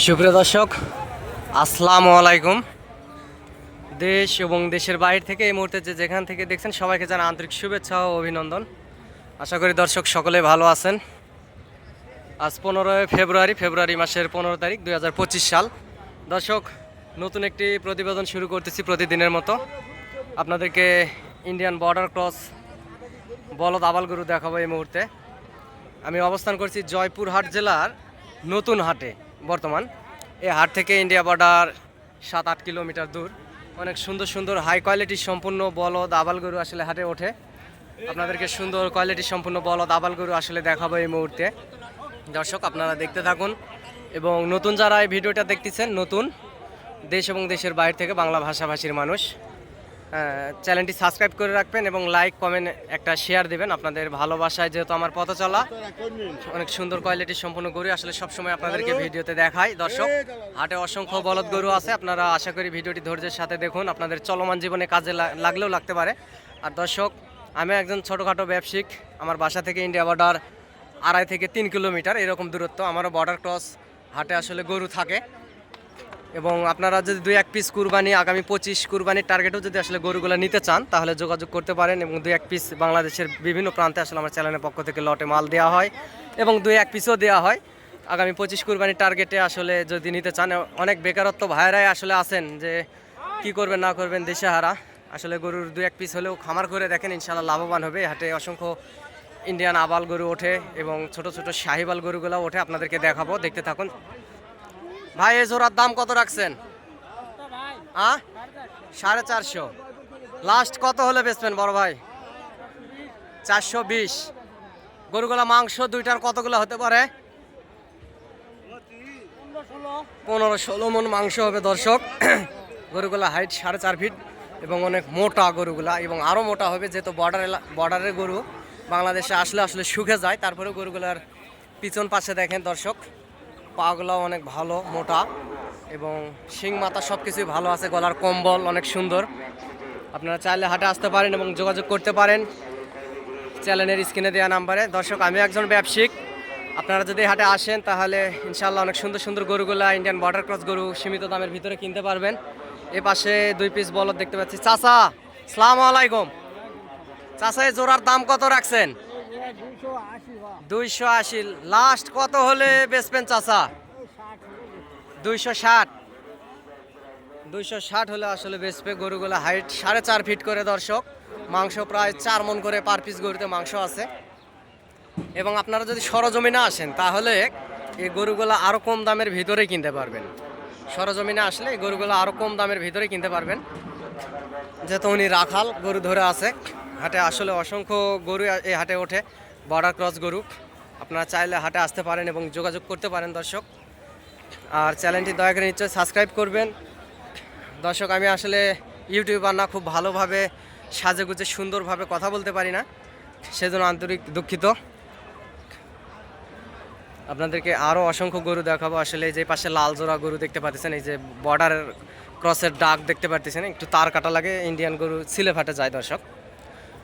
সুপ্রিয় দর্শক, আসসালামু আলাইকুম। দেশ এবং দেশের বাইরে থেকে এই মুহূর্তে যেখান থেকে দেখছেন সবাইকে জানাই আন্তরিক শুভেচ্ছা ও অভিনন্দন। আশা করি দর্শক সকলে ভালো আছেন। আজ 15 ফেব্রুয়ারি মাসের 15 তারিখ 2025 সাল। দর্শক, নতুন একটি প্রতিবেদন শুরু করতেছি প্রতিদিনের মতো। আপনাদেরকে ইন্ডিয়ান বর্ডার ক্রস বলদ আবাল গরু দেখাবো। এই মুহূর্তে আমি অবস্থান করছি জয়পুরহাট জেলার নতুন হাটে। বর্তমান এই হাট থেকে ইন্ডিয়া বর্ডার 7-8 কিলোমিটার দূর। অনেক সুন্দর সুন্দর হাই কোয়ালিটি সম্পূর্ণ বলদ আবাল গরু আসলে হাটে ওঠে। আপনাদেরকে সুন্দর কোয়ালিটি সম্পূর্ণ বলদ আবাল গরু আসলে দেখাবো এই মুহূর্তে। দর্শক, আপনারা দেখতে থাকুন এবং নতুন যারা এই ভিডিওটা দেখতেছেন, নতুন দেশ এবং দেশের বাইরে থেকে বাংলা ভাষাভাষীর মানুষ, চ্যানেলটি সাবস্ক্রাইব করে রাখবেন এবং লাইক কমেন্ট একটা শেয়ার দেবেন। আপনাদের ভালোবাসায় যেহেতু আমার পথ চলা, অনেক সুন্দর কোয়ালিটির সম্পূর্ণ গরু আসলে সবসময় আপনাদেরকে ভিডিওতে দেখাই। দর্শক, হাটে অসংখ্য বলদ গরু আছে। আপনারা আশা করি ভিডিওটি ধৈর্যের সাথে দেখুন, আপনাদের চলমান জীবনে কাজে লাগলেও লাগতে পারে। আর দর্শক, আমি একজন ছোটোখাটো ব্যবসায়িক। আমার বাসা থেকে ইন্ডিয়া বর্ডার 2.5 থেকে 3 কিলোমিটার এরকম দূরত্ব। আমারও বর্ডার ক্রস হাটে আসলে গরু থাকে এবং আপনারা যদি 2-1 পিস কুরবানি, আগামী 25 কুরবানির টার্গেটও যদি আসলে গরুগুলো নিতে চান তাহলে যোগাযোগ করতে পারেন। এবং 2-1 পিস বাংলাদেশের বিভিন্ন প্রান্তে আসলে আমার চ্যানেলের পক্ষ থেকে লটে মাল দেওয়া হয় এবং 2-1 পিসও দেওয়া হয়। আগামী 25 কুরবানির টার্গেটে আসলে যদি নিতে চান, অনেক বেকারত্ব ভাইরাই আসলে আছেন যে কি করবেন না করবেন দিশেহারা। আসলে গরুর 2-1 পিস হলেও খামার করে দেখেন, ইনশাআল্লাহ লাভবান হবে। হাটে অসংখ্য ইন্ডিয়ান আবাল গরু ওঠে এবং ছোট ছোট শাহিবাল গরুগুলো ওঠে। আপনাদেরকে দেখাবো, দেখতে থাকুন। ভাই, এই জোড়ার দাম কত রাখছেন? 450। লাস্ট কত হলে বেচবেন বড় ভাই? 420। গরুগুলা মাংস দুইটার কতগুলো হতে পারে? 15-16 মন মাংস হবে। দর্শক, গরুগুলা হাইট 4.5 ফিট এবং অনেক মোটা গরুগুলা, এবং আরও মোটা হবে যেহেতু বর্ডারের গরু বাংলাদেশে আসলে শুকে যায়। তারপরে গরুগুলার পিছন পাশে দেখেন দর্শক, পাগুলাও অনেক ভালো মোটা এবং শিং মাথা সব কিছুই ভালো আছে। গলার কম্বল অনেক সুন্দর। আপনারা চাইলে হাটে আসতে পারেন এবং যোগাযোগ করতে পারেন চ্যানেলের স্ক্রিনে দেওয়া নাম্বারে। দর্শক, আমি একজন ব্যবসায়িক। আপনারা যদি হাটে আসেন তাহলে ইনশাআল্লাহ অনেক সুন্দর সুন্দর গরুগুলা ইন্ডিয়ান বর্ডার ক্রস গরু সীমিত দামের ভিতরে কিনতে পারবেন। এ পাশে 2 পিস বলদ দেখতে পাচ্ছি। চাচা, আসসালামু আলাইকুম। চাচা, এই জোড়ার দাম কত রাখছেন? 280। লাস্ট কত হলে বেচবেন চাচা? 260 হলে আসলে বেচবে। গরুগুলা হাইট 4.5 ফিট করে। দর্শক, মাংস প্রায় 4 মন করে পার পিস গরুতে মাংস আছে। এবং আপনারা যদি সরজমিনে আসেন তাহলে এই গরুগুলা আরও কম দামের ভিতরে কিনতে পারবেন। সরজমিনে আসলে এই গরুগুলো আরও কম দামের ভিতরে কিনতে পারবেন, যেহেতু উনি রাখাল গরু ধরে আছে। হাটে আসলে অসংখ্য গরু এই হাটে ওঠে, বর্ডার ক্রস গরু। আপনারা চাইলে হাটে আসতে পারেন এবং যোগাযোগ করতে পারেন। দর্শক, আর চ্যানেলটি দয়া করে নিশ্চয়ই সাবস্ক্রাইব করবেন। দর্শক, আমি আসলে ইউটিউবার না, খুব ভালোভাবে সাজেগুজে সুন্দরভাবে কথা বলতে পারি না, সেজন্য আন্তরিক দুঃখিত। আপনাদেরকে আরও অসংখ্য গরু দেখাবো। আসলে যে পাশে লাল জোড়া গরু দেখতে পাচ্ছেন, এই যে বর্ডার ক্রসের ডাক দেখতে পাচ্ছেন, একটু তার কাটা লাগে, ইন্ডিয়ান গরু ছিলে ফাটে যায়। দর্শক,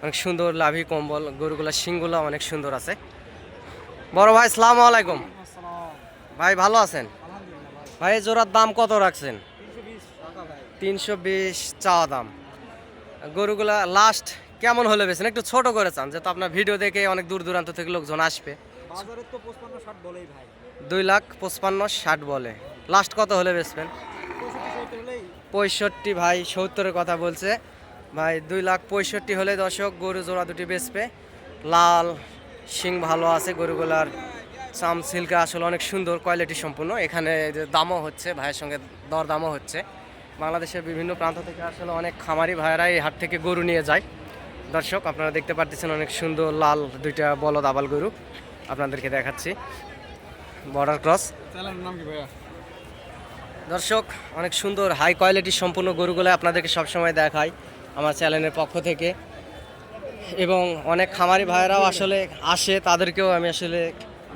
অনেক সুন্দর লাভি কম্বল, গরুগুলা শিংগুলো অনেক সুন্দর আছে। বড় ভাই, আসসালামু আলাইকুম। ভাই, ভালো আছেন? ভাই, জোড়ার দাম কত রাখছেন? 320 চাওয়া দাম। গরুগুলা লাস্ট কেমন হলে বেছেন? একটু ছোট করে চান, যেহেতু আপনার ভিডিও দেখে অনেক দূর দূরান্ত থেকে লোকজন আসবে। 2,55,60 বলে। লাস্ট কত হলে বেচবেন? 65। ভাই 70-এর কথা বলছে। ভাই 2,65,000 হলে দর্শক গরু জোড়া দুটি বেচবে। লাল শিং ভালো আছে গরুগুলার, চাম সিল্কা আসলে অনেক সুন্দর কোয়ালিটি সম্পূর্ণ। এখানে যে দামও হচ্ছে, ভাইয়ের সঙ্গে দরদামও হচ্ছে। বাংলাদেশের বিভিন্ন প্রান্ত থেকে আসলে অনেক খামারি ভাইয়েরা এই হাট থেকে গরু নিয়ে যায়। দর্শক, আপনারা দেখতে পাচ্ছেন অনেক সুন্দর লাল দুইটা বলদ আবাল গরু আপনাদেরকে দেখাচ্ছি, বর্ডার ক্রস। দর্শক, অনেক সুন্দর হাই কোয়ালিটি সম্পূর্ণ গরুগুলো আপনাদেরকে সবসময় দেখাই আমার চ্যানেলের পক্ষ থেকে। এবং অনেক খামারি ভাইয়েরাও আসলে আসে, তাদেরকেও আমি আসলে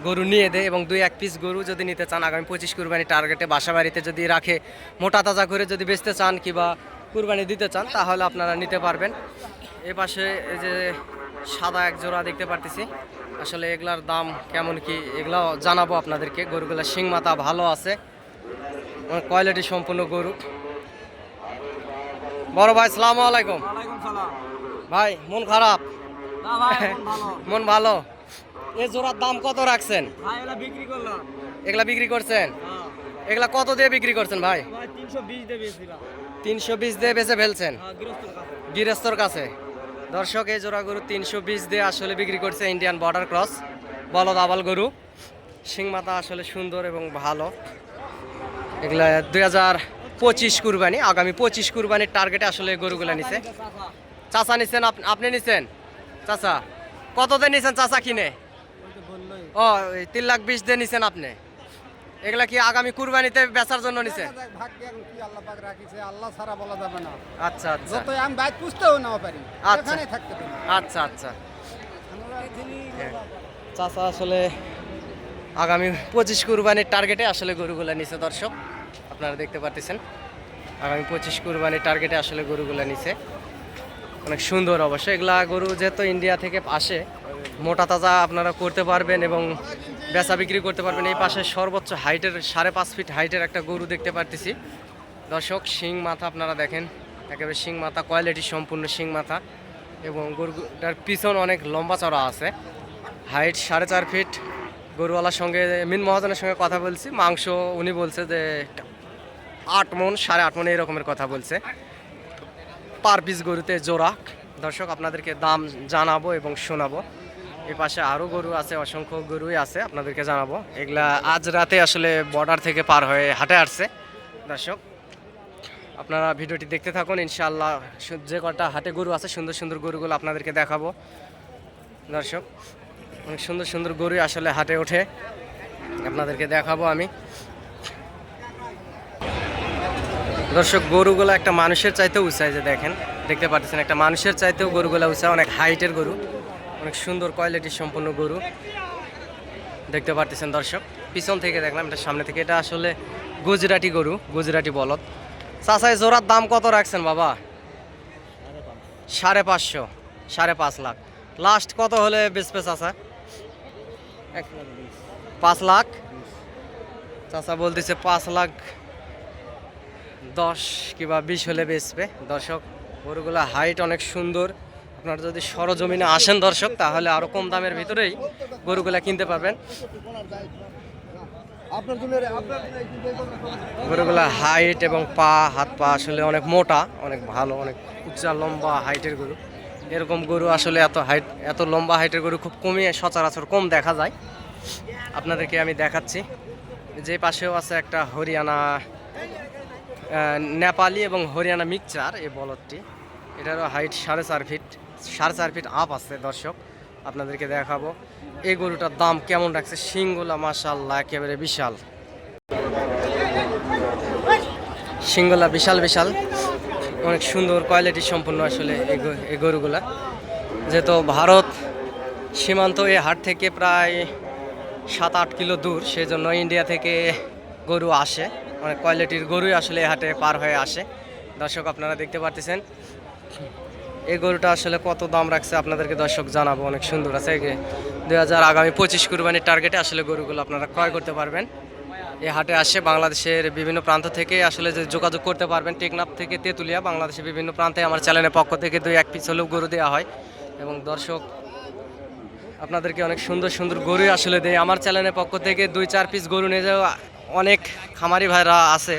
গরু নিয়ে দেয়। এবং 2-1 পিস গরু যদি নিতে চান, আগামী 25 কুরবানি টার্গেটে বাসা বাড়িতে যদি রাখে, মোটা তাজা করে যদি বেচতে চান কিংবা কুরবানি দিতে চান তাহলে আপনারা নিতে পারবেন। এ পাশে এই যে সাদা এক জোড়া দেখতে পারতেছি, আসলে এগুলার দাম কেমন কি এগুলাও জানাবো আপনাদেরকে। গরুগুলা শিং মাথা ভালো আছে, অনেক কোয়ালিটি সম্পূর্ণ গরু। বড় ভাই সালামু আলাইকুম। ভাই মন খারাপ? মন ভালো। এই জোড়ার দাম কত রাখছেন? এগুলা বিক্রি করছেন? এগুলা কত দিয়ে বিক্রি করছেন ভাই? 320 দিয়ে বেচে ফেলছেন গৃহস্থর কাছে। দর্শক এই জোড়া গরু 320 দিয়ে আসলে বিক্রি করছে ইন্ডিয়ান বর্ডার ক্রস বলদ আবাল গরু। শিং মাথা আসলে সুন্দর এবং ভালো। এগুলা 2025 কুরবানি, আগামী 25 কুরবানির টার্গেটে আসলে গরুগুলা নিছে। চাচা নিছেন? আপনি নিছেন চাচা? কত দিয়ে নিছেন চাচা কিনে? ও 3,20,000 দিয়ে নিছেন আপনি। এগুলা কি আগামী কুরবানিতে বেচার জন্য নিছে? আচ্ছা আচ্ছা আচ্ছা আচ্ছা। চাচা আসলে আগামী 25 কুরবানির টার্গেটে আসলে গরুগুলা নিছে। দর্শক আপনারা দেখতে পাচ্ছেন আগামী 25 কুরবানির টার্গেটে আসলে গরুগুলা নিছে। অনেক সুন্দর অবশ্য। এগুলা গরু যেহেতু ইন্ডিয়া থেকে আসে, মোটা তাজা আপনারা করতে পারবেন এবং বেচা বিক্রি করতে পারবেন। এই পাশে সর্বোচ্চ হাইটের 5.5 ফিট হাইটের একটা গরু দেখতে পারতেছি। দর্শক শিং মাথা আপনারা দেখেন, একেবারে শিং মাথা, কোয়ালিটি সম্পূর্ণ শিং মাথা এবং গরুটার পিছন অনেক লম্বা চড়া আছে। Height 4.5 fit. গরুওয়ালার সঙ্গে মিন মহাজনের সঙ্গে কথা বলছি, মাংস উনি বলছে যে 8 মণ 8.5 মণ এরকমের কথা বলছে পার পিস গরুতে জোড়া। দর্শক আপনাদেরকে দাম জানাবো এবং শোনাবো। এই পাশে আরও গরু আছে, অসংখ্য গরুই আছে, আপনাদেরকে জানাবো। এগুলা আজ রাতে আসলে বর্ডার থেকে পার হয়ে হাটে আসছে। দর্শক আপনারা ভিডিওটি দেখতে থাকুন, ইনশাআল্লাহ যে কটা হাটে গরু আছে সুন্দর সুন্দর গরুগুলো আপনাদেরকে দেখাবো। দর্শক অনেক সুন্দর সুন্দর গরুই আসলে হাটে ওঠে, আপনাদেরকে দেখাবো আমি। দর্শক গরুগুলো একটা মানুষের চাইতেও উঁচাই, যে দেখেন দেখতে পাচ্ছেন একটা মানুষের চাইতেও গরুগুলো উঁচা, অনেক হাইটের গরু, অনেক সুন্দর কোয়ালিটির সম্পূর্ণ গরু দেখতে পাচ্ছেন। দর্শক পিছন থেকে দেখলাম, এটা সামনে থেকে। এটা আসলে গুজরাটি গরু, গুজরাটি বলদ। চাচাই জোড়ার দাম কত রাখছেন বাবা? 5.5, 5.5 লাখ। লাস্ট কত হলে বেচবে চাচা? 5 লাখ। চাচা বলতেছে 5,10,000 কিংবা 20 হলে বেচবে। দর্শক গরুগুলা হাইট অনেক সুন্দর। আপনারা যদি সরজমিনে আসেন দর্শক, তাহলে আরো কম দামের ভিতরেই গরুগুলা কিনতে পারবেন। গরুগুলা হাইট এবং পা, হাত পা আসলে অনেক মোটা, অনেক ভালো, অনেক উচ্চা লম্বা হাইটের গরু। এরকম গরু আসলে এত লম্বা হাইটের গরু খুব কমই, সচরাচর কম দেখা যায়। আপনাদেরকে আমি দেখাচ্ছি। যে পাশেও আছে একটা হরিয়ানা নেপালি এবং হরিয়ানা মিক্সচার এই বলদটি। এটারও হাইট 4.5 ফিট, 4.5 ফিট আপ আছে। দর্শক আপনাদেরকে দেখাবো এই গরুটার দাম কেমন রাখছে। শিংগুলা মাশাআল্লাহ একেবারে বিশাল, শিংগুলা বিশাল বিশাল, অনেক সুন্দর কোয়ালিটি সম্পূর্ণ আসলে এই গরুগুলা। যেহেতু ভারত সীমান্ত এই হাট থেকে প্রায় 7-8 কিলো দূর, সেজন্য ইন্ডিয়া থেকে গরু আসে, অনেক কোয়ালিটির গরুই আসলে এই হাটে পার হয়ে আসে। দর্শক আপনারা দেখতে পাচ্ছেন এই গরুটা আসলে কত দাম রাখছে আপনাদেরকে দর্শক জানাবো। অনেক সুন্দর আছে। 2000 আগামী 25 কুরবানির টার্গেটে আসলে গরুগুলো আপনারা ক্রয় করতে পারবেন। এই হাটে আসে বাংলাদেশের বিভিন্ন প্রান্ত থেকে আসলে যে যোগাযোগ করতে পারবেন। টেকনাফ থেকে তেঁতুলিয়া, বাংলাদেশের বিভিন্ন প্রান্তে আমার চ্যানেলের পক্ষ থেকে 2-1 পিস হলেও গরু দেওয়া হয়। এবং দর্শক আপনাদেরকে অনেক সুন্দর সুন্দর গরু আসলে দেয় আমার চ্যানেলের পক্ষ থেকে। 2-4 পিস গরু নিয়ে যাওয়া অনেক খামারি ভাইরা আছে,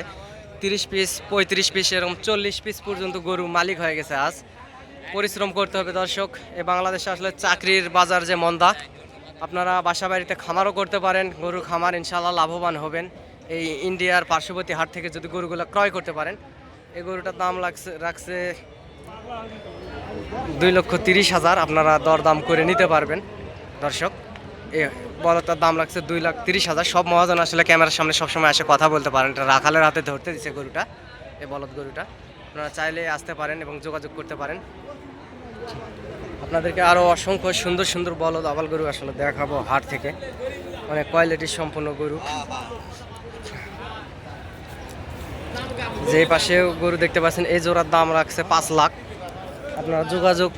30 পিস 35 পিস এরকম 40 পিস পর্যন্ত গরু মালিক হয়ে গেছে। আজ পরিশ্রম করতে হবে দর্শক। এই বাংলাদেশে আসলে চাকরির বাজার যে মন্দা, আপনারা বাসা বাড়িতে খামারও করতে পারেন, গরুর খামার, ইনশাআল্লাহ লাভবান হবেন এই ইন্ডিয়ার পার্শ্ববর্তী হাট থেকে যদি গরুগুলো ক্রয় করতে পারেন। এই গরুটার দাম রাখছে 2,30,000, আপনারা দরদাম করে নিতে পারবেন। দর্শক এই বলদটার দাম লাগছে 2,30,000। সব মহাজন আসলে ক্যামেরার সামনে সবসময় এসে কথা বলতে পারেন। এটা রাখালের হাতে ধরতে দিচ্ছে গরুটা, এই বলদ গরুটা। আপনারা চাইলে আসতে পারেন এবং যোগাযোগ করতে পারেন। আপনাদেরকে আরও অসংখ্য সুন্দর সুন্দর বলদ আবাল গরু আসলে দেখাবো হাট থেকে, অনেক কোয়ালিটির সম্পূর্ণ গরু। যে পাশেও গরু দেখতে পাচ্ছেন, এই জোড়ার দাম রাখছে 5 লাখ। আপনারা যোগাযোগ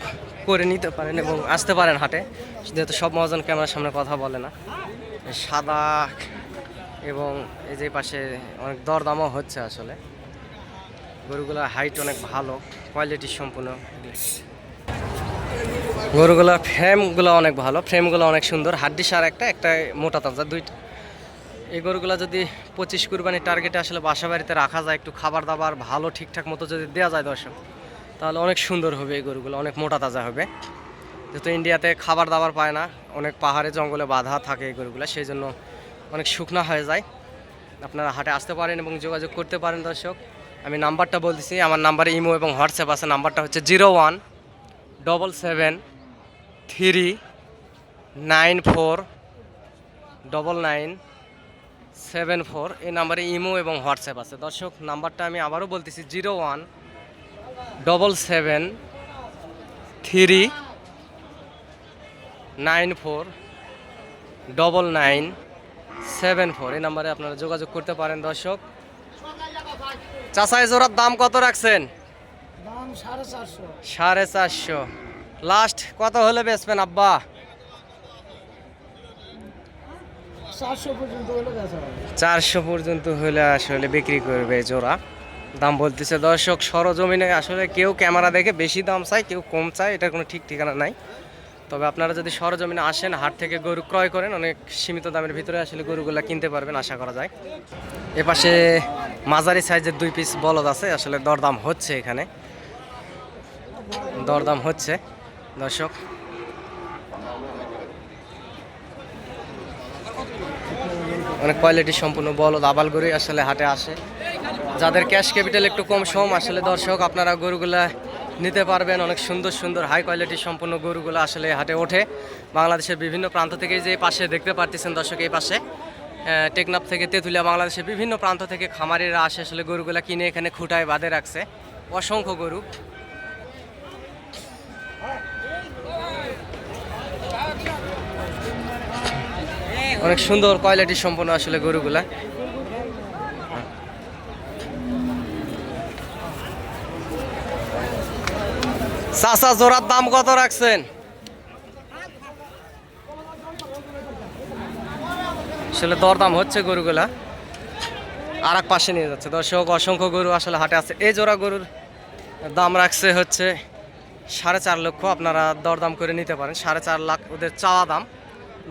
করে নিতে পারেন এবং আসতে পারেন হাটে, যেহেতু সব মহাজন ক্যামেরার সামনে কথা বলে না। সাদা এবং এই যে পাশে অনেক দরদামও হচ্ছে আসলে। গরুগুলোর হাইট অনেক ভালো, কোয়ালিটি সম্পূর্ণ। গরুগুলোর ফ্রেমগুলো অনেক ভালো, ফ্রেমগুলো অনেক সুন্দর, হাড্ডি সার একটা একটা মোটা তাজা দুইটা। এই গরুগুলো যদি 25 কুরবানির টার্গেটে আসলে বাসা বাড়িতে রাখা যায়, একটু খাবার দাবার ভালো ঠিকঠাক মতো যদি দেওয়া যায় দর্শক, তাহলে অনেক সুন্দর হবে। এই গরুগুলো অনেক মোটা তাজা হবে, যেহেতু ইন্ডিয়াতে খাবার দাবার পায় না, অনেক পাহাড়ে জঙ্গলে বাঁধা থাকে এই গরুগুলো, সেই জন্য অনেক শুকনা হয়ে যায়। আপনারা হাটে আসতে পারেন এবং যোগাযোগ করতে পারেন দর্শক। আমি নাম্বারটা বলতেছি, আমার নাম্বারে ইমো এবং হোয়াটসঅ্যাপ আছে। নাম্বারটা হচ্ছে 0177394994। এই নাম্বারে ইমো এবং হোয়াটসঅ্যাপ আছে দর্শক। নাম্বারটা আমি আবারও বলতেছি, 0177394994। এই নাম্বারে আপনারা যোগাযোগ করতে পারেন দর্শক। চাচা এই জোড়ার দাম কত রাখছেন? দাম 450। 450। লাস্ট কত হলে বেচবেন আব্বা? 400 পর্যন্ত হলে বেচা হবে। 400 পর্যন্ত হলে আসলে বিক্রি করবে জোড়া। দাম বলতেছে দর্শক সরজমিনে, আসলে কেউ ক্যামেরা দেখে বেশি দাম চায়, কেউ কম চায়, এটার কোনো ঠিক ঠিকানা নাই। তবে আপনারা যদি সরজমিনে আসেন, হাট থেকে গরু ক্রয় করেন, অনেক সীমিত দামের ভিতরে আসলে গরুগুলা কিনতে পারবেন আশা করা যায়। এপাশে মাঝারি সাইজের 2 পিস বলদ আছে, আসলে দরদাম হচ্ছে, এখানে দরদাম হচ্ছে দর্শক। অনেক কোয়ালিটি সম্পূর্ণ বলদ আবাল গরুই আসলে হাটে আসে। যাদের ক্যাশ ক্যাপিটাল একটু কম সম আসলে দর্শক, আপনারা গরুগুলা নিতে পারবেন। অনেক সুন্দর সুন্দর হাই কোয়ালিটি সম্পূর্ণ গরুগুলো আসলে হাটে ওঠে বাংলাদেশের বিভিন্ন প্রান্ত থেকে। যে পাশে দেখতে পারতেছেন দর্শক, এই পাশে টেকনাফ থেকে তেঁতুলিয়া, বাংলাদেশের বিভিন্ন প্রান্ত থেকে খামারিরা আসে আসলে গরুগুলা কিনে এখানে খুঁটায় বাঁধে রাখছে। অসংখ্য গরু, অনেক সুন্দর কোয়ালিটি সম্পন্ন আসলে গরুগুলা। চাচা জোড়ার দাম কত রাখছেন? আসলে দরদাম হচ্ছে গরুগুলা, আর এক পাশে নিয়ে যাচ্ছে দর্শক। অসংখ্য গরু আসলে হাটে আছে। এই জোড়া গরুর দাম রাখছে হচ্ছে 4.5 লক্ষ। আপনারা দরদাম করে নিতে পারেন। 4.5 লাখ ওদের চাওয়া দাম,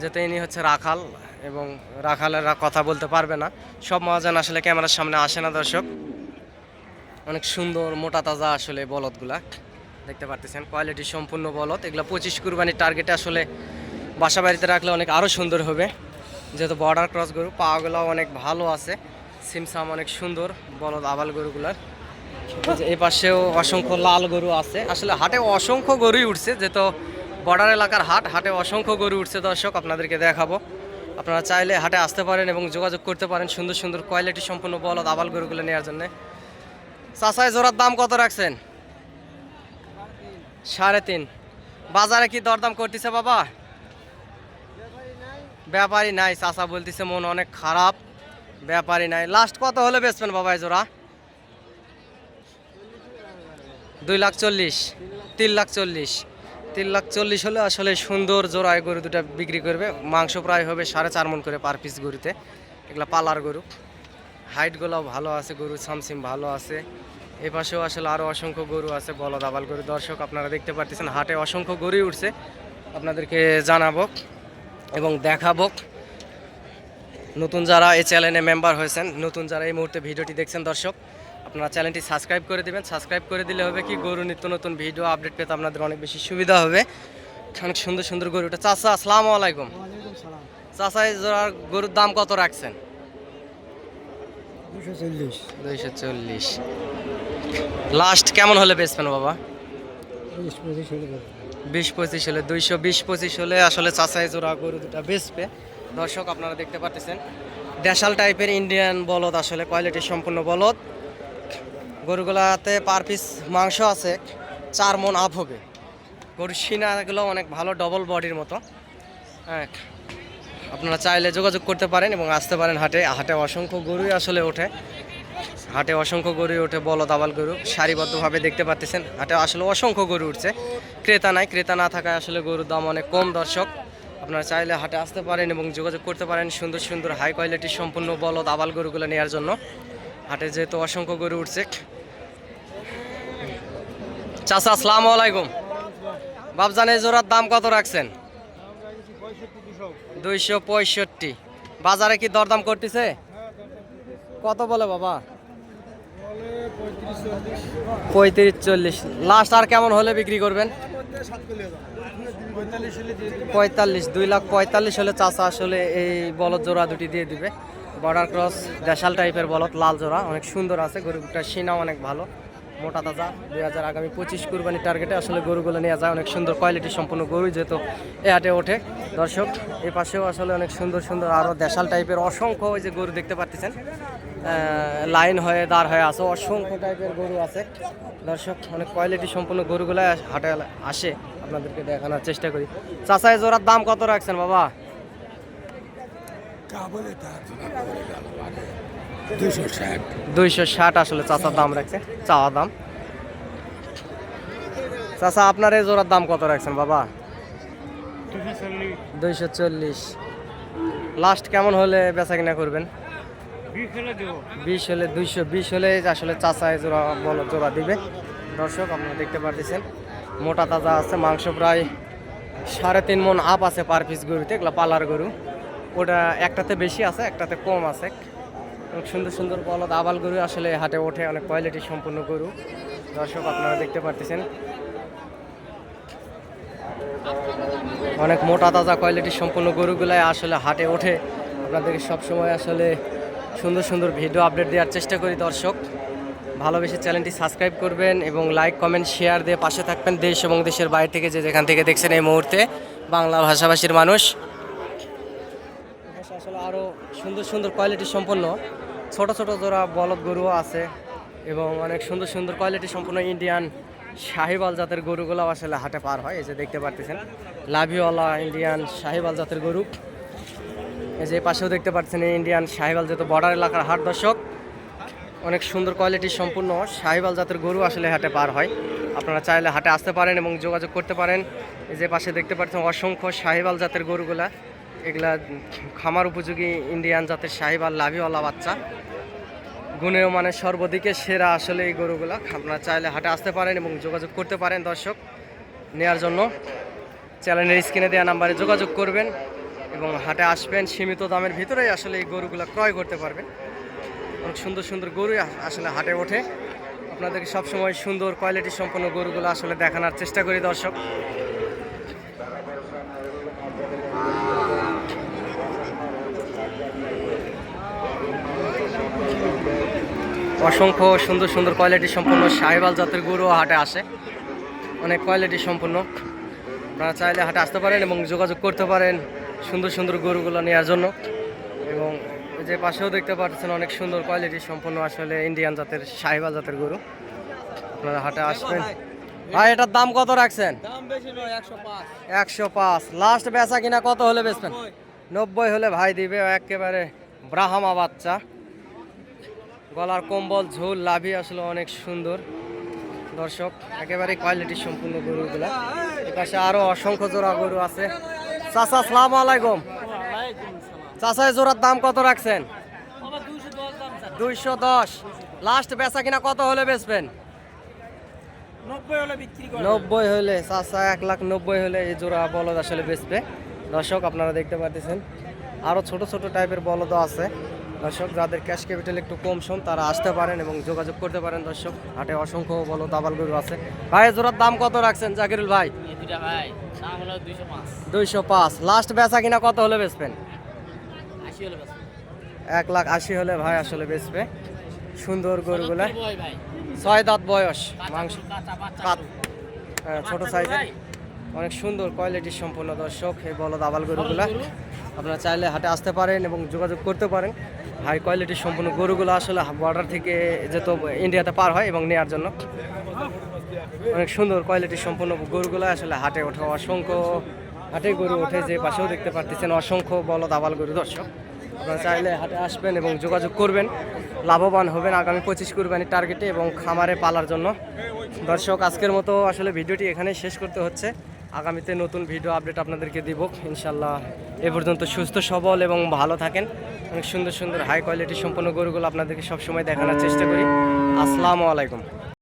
যেহেতু ইনি হচ্ছে রাখাল এবং রাখালেরা কথা বলতে পারবে না। সব মহাজন আসলে ক্যামেরার সামনে আসে না দর্শক। অনেক সুন্দর মোটা তাজা আসলে বলদগুলা দেখতে পারতেছেন, কোয়ালিটি সম্পূর্ণ বলদ। এগুলো 25 কুরবানির টার্গেটে আসলে বাসা বাড়িতে রাখলে অনেক আরও সুন্দর হবে, যেহেতু বর্ডার ক্রস গরু। পাগুলাও অনেক ভালো আছে, সিমসাম অনেক সুন্দর বলদ আবাল গরুগুলার। এই পাশেও অসংখ্য লাল গরু আছে। আসলে হাটে অসংখ্য গরুই উঠছে, যেহেতু বর্ডার এলাকার হাট, হাটে অসংখ্য গরু উঠছে দর্শক। আপনাদেরকে দেখাবো, আপনারা চাইলে হাটে আসতে পারেন এবং যোগাযোগ করতে পারেন সুন্দর সুন্দর কোয়ালিটি সম্পূর্ণ বলদ আবাল গরুগুলো নেওয়ার জন্য। চাচাই জোড়ার দাম কত রাখছেন? 3.5। বাজারে কি দরদাম করতেছে বাবা? ব্যাপারী নাই, চাচা বলতেছে মন অনেক খারাপ, ব্যাপারী নাই। লাস্ট কত হলে বেচবেন বাবা এই জোড়া? 2,40,000, 3,40,000। 3,40,000 হলে আসলে সুন্দর জোড়ায় গরু দুটা বিক্রি করবে। মাংস প্রায় হবে 4.5 মণ করে পার পিস গরুতে। এগুলা পালার গরু, হাইটগুলোও ভালো আছে, গরু সামসিম ভালো আছে। এই পাশেও আসলে আরও অসংখ্য গরু আছে, বলদ আবাল গরু। দর্শক আপনারা দেখতে পাচ্ছেন হাটে অসংখ্য গরুই উঠছে, আপনাদেরকে জানাবো এবং দেখাবো। নতুন যারা এই চ্যানেলে মেম্বার হয়েছেন, নতুন যারা এই মুহূর্তে ভিডিওটি দেখছেন দর্শক, আপনারা চ্যানেলটি সাবস্ক্রাইব করে দেবেন। সাবস্ক্রাইব করে দিলে হবে কি, গরু নিত্য নতুন ভিডিও আপডেট পেতে আপনাদের অনেক বেশি সুবিধা হবে। অনেক সুন্দর সুন্দর গরুটা। চাচা আসসালামু আলাইকুম। ওয়ালাইকুম সালাম। চাচা এই জোড়ার গরুর দাম কত রাখছেন? 240। 240। লাস্ট কেমন হলে বেচবেন বাবা? 20-25 হলে বেচা। 20-25 হলে, 220-25 হলে আসলে চাচাই জোড়া গরু দুটা বেচবে দর্শক। আপনারা দেখতে পাচ্ছেন দেশাল টাইপের ইন্ডিয়ান বলদ, আসলে কোয়ালিটি সম্পূর্ণ বলদ। গরুগুলাতে পার পিস মাংস আছে 4 মণ আপ হবে। গরুর সিনাগুলো অনেক ভালো, ডবল বডির মতো। হ্যাঁ, আপনারা চাইলে যোগাযোগ করতে পারেন এবং আসতে পারেন হাটে। হাটে অসংখ্য গরুই আসলে ওঠে। হাটে অসংখ্য গরু ওঠে, বলদ আবাল গরু সারিবদ্ধভাবে দেখতে পাচ্ছেন। হাটে আসলে অসংখ্য গরু উঠছে, ক্রেতা নাই। ক্রেতা না থাকায় আসলে গরুর দাম অনেক কম। দর্শক আপনারা চাইলে হাটে আসতে পারেন এবং যোগাযোগ করতে পারেন সুন্দর সুন্দর হাই কোয়ালিটির সম্পূর্ণ বলদ আবাল গরুগুলো নেওয়ার জন্য। হাটে যেহেতু অসংখ্য গরু উঠছে। চাচা আসসালামু আলাইকুম। বাবজান এই জোড়ার দাম কত রাখছেন? 265। বাজারে কি দরদাম করতেছে? কত বলে বাবা? 35-40। লাস্ট আর কেমন হলে বিক্রি করবেন? 45। 2,45,000 হলে চাচা আসলে এই বলদ জোড়া দুটি দিয়ে দিবে। বর্ডার ক্রস দেশাল টাইপের বলদ, লাল জোড়া, অনেক সুন্দর আছে। গরুটা সিনাও অনেক ভালো, মোটা তাজা। 2000 আগামী 25 কুরবানির টার্গেটে আসলে গরুগুলো নিয়ে যায়। অনেক সুন্দর কোয়ালিটি সম্পূর্ণ গরু যেহেতু এ হাটে ওঠে। দর্শক এই পাশেও আসলে অনেক সুন্দর সুন্দর আরও দেশাল টাইপের অসংখ্য ওই যে গরু দেখতে পাচ্ছেন, লাইন হয়ে দাঁড় হয়ে আছে, অসংখ্য টাইপের গরু আছে। দর্শক অনেক কোয়ালিটি সম্পূর্ণ গরুগুলো হাটে আসে, আপনাদেরকে দেখানোর চেষ্টা করি। চাচা এই জোড়ার দাম কত রাখছেন বাবা? 260 আসলে চাচার দাম রাখছে, চাওয়া দাম। চাচা আপনার এই জোড়ার দাম কত রাখছেন বাবা? 240। লাস্ট কেমন হলে বেচা কিনা করবেন? 20 হলে, 220 হলে আসলে চাচা এই জোড়া বলদ জোড়া দিবে। দর্শক আপনারা দেখতে পাচ্ছেন মোটা তাজা আছে, মাংস প্রায় 3.5 মণ আপ আছে পার পিস গরুতে। এগুলো পালার গরু, ওটা একটাতে বেশি আছে একটাতে কম আছে। অনেক সুন্দর সুন্দর বলদ আবাল গরু আসলে হাটে ওঠে, অনেক কোয়ালিটি সম্পূর্ণ গরু। দর্শক আপনারা দেখতে পাচ্ছেন অনেক মোটা তাজা কোয়ালিটি সম্পূর্ণ গরুগুলাই আসলে হাটে ওঠে। আপনাদেরকে সবসময় আসলে সুন্দর সুন্দর ভিডিও আপডেট দেওয়ার চেষ্টা করি। দর্শক ভালোবেসে চ্যানেলটি সাবস্ক্রাইব করবেন এবং লাইক কমেন্ট শেয়ার দিয়ে পাশে থাকবেন। দেশ এবং দেশের বাইরে থেকে যে যেখান থেকে দেখছেন এই মুহূর্তে বাংলা ভাষাভাষীর মানুষ। আসলে আরও সুন্দর সুন্দর কোয়ালিটি সম্পন্ন ছোট ছোট জোড়া বলদ গরুও আছে এবং অনেক সুন্দর সুন্দর কোয়ালিটি সম্পন্ন ইন্ডিয়ান শাহিওয়াল জাতের গরুগুলো আসলে হাটে পার হয়। এই যে দেখতে পাচ্ছেন লাভিওয়ালা ইন্ডিয়ান শাহিওয়াল জাতের গরু। এই যে পাশেও দেখতে পাচ্ছেন ইন্ডিয়ান শাহিওয়াল, যেহেতু বর্ডার এলাকার হাট। দর্শক অনেক সুন্দর কোয়ালিটি সম্পূর্ণ শাহিওয়াল জাতের গরু আসলে হাটে পার হয়। আপনারা চাইলে হাটে আসতে পারেন এবং যোগাযোগ করতে পারেন। এই যে পাশে দেখতে পাচ্ছেন অসংখ্য শাহিওয়াল জাতের গরুগুলা, এগুলা খামার উপযোগী ইন্ডিয়ান জাতের শাহিওয়াল লাভিওয়ালা বাচ্চা, গুণেও মানে সর্বদিকে সেরা আসলে এই গরুগুলা। আপনারা চাইলে হাটে আসতে পারেন এবং যোগাযোগ করতে পারেন। দর্শক নেয়ার জন্য চ্যানেলের স্ক্রিনে দেওয়া নাম্বারে যোগাযোগ করবেন এবং হাটে আসবেন। সীমিত দামের ভিতরেই আসলে এই গরুগুলা ক্রয় করতে পারবেন। অনেক সুন্দর সুন্দর গরু আসলে হাটে ওঠে। আপনাদেরকে সবসময় সুন্দর কোয়ালিটি সম্পন্ন গরুগুলো আসলে দেখানোর চেষ্টা করি। দর্শক অসংখ্য সুন্দর সুন্দর কোয়ালিটি সম্পন্ন শাহিওয়াল জাতের গরু হাটে আসে, অনেক কোয়ালিটি সম্পন্ন। আপনারা চাইলে হাটে আসতে পারেন এবং যোগাযোগ করতে পারেন সুন্দর সুন্দর গরুগুলো নেওয়ার জন্য। এবং যে পাশেও দেখতে পাচ্ছেন অনেক সুন্দর কোয়ালিটি সম্পন্ন আসলে ইন্ডিয়ান জাতের শাহিওয়াল জাতের গরু। আপনারা হাটে আসবেন। ভাই এটার দাম কত রাখছেন? 105। লাস্ট বেচা কিনা কত হলে বেচবেন? 90 হলে ভাই দিবে। একেবারে ব্রাহ্মা বাচ্চা, গলার কম্বল, ঝোল, লাভি আসলে অনেক সুন্দর। দর্শক একেবারে কোয়ালিটি সম্পূর্ণ গরুগুলা। এপাশে আরো অসংখ্য জোড়া গরু আছে। চাচা আসসালামু আলাইকুম। চাচা এই জোড়ার দাম কত রাখছেন? 210। লাস্ট বেচা কিনা কত হলে বেচবেন? 90 হলে। চাচা 1,90,000 হলে এই জোড়া বলদ আসলে বেচবে। দর্শক আপনারা দেখতে পাচ্ছেন আরো ছোট ছোট টাইপের বলদও আছে। দর্শক যাদের ক্যাশ ক্যাপিটাল একটু কম শোন তারা আসতে পারেন এবং যোগাযোগ করতে পারেন। দর্শক হাটে অসংখ্য বলদ আবাল গরু আছে। ভাই এই জোড়ার দাম কত রাখছেন জাকিরুল ভাই? 205। লাস্ট বেচা কিনা কত হলে বেচবেন? 1,80,000 হলে ভাই আসলে বেচবে। সুন্দর গরুগুলা, 6 দাঁত বয়স, মাংস ছোট সাইজের, অনেক সুন্দর কোয়ালিটি সম্পন্ন। দর্শক এই বলদ আবাল গরুগুলা আপনারা চাইলে হাটে আসতে পারেন এবং যোগাযোগ করতে পারেন। হাই কোয়ালিটি সম্পন্ন গরুগুলো আসলে বর্ডার থেকে যেহেতু ইন্ডিয়াতে পার হয় এবং নেওয়ার জন্য অনেক সুন্দর কোয়ালিটি সম্পন্ন গরুগুলো আসলে হাটে ওঠে। অসংখ্য হাটে গরু ওঠে, যে পাশেও দেখতে পাচ্ছেন অসংখ্য বলদ আবাল গরু। দর্শক আপনারা চাইলে হাটে আসবেন এবং যোগাযোগ করবেন, লাভবান হবেন আগামী 25 কুরবানির টার্গেটে এবং খামারে পালার জন্য। দর্শক আজকের মতো আসলে ভিডিওটি এখানেই শেষ করতে হচ্ছে। আগামীতে নতুন ভিডিও আপডেট আপনাদেরকে দিব ইনশাল্লাহ। এ পর্যন্ত সুস্থ সবল এবং ভালো থাকেন। অনেক সুন্দর সুন্দর হাই কোয়ালিটি সম্পন্ন গরুগুলো আপনাদেরকে সবসময় দেখানোর চেষ্টা করি। আসসালামু আলাইকুম।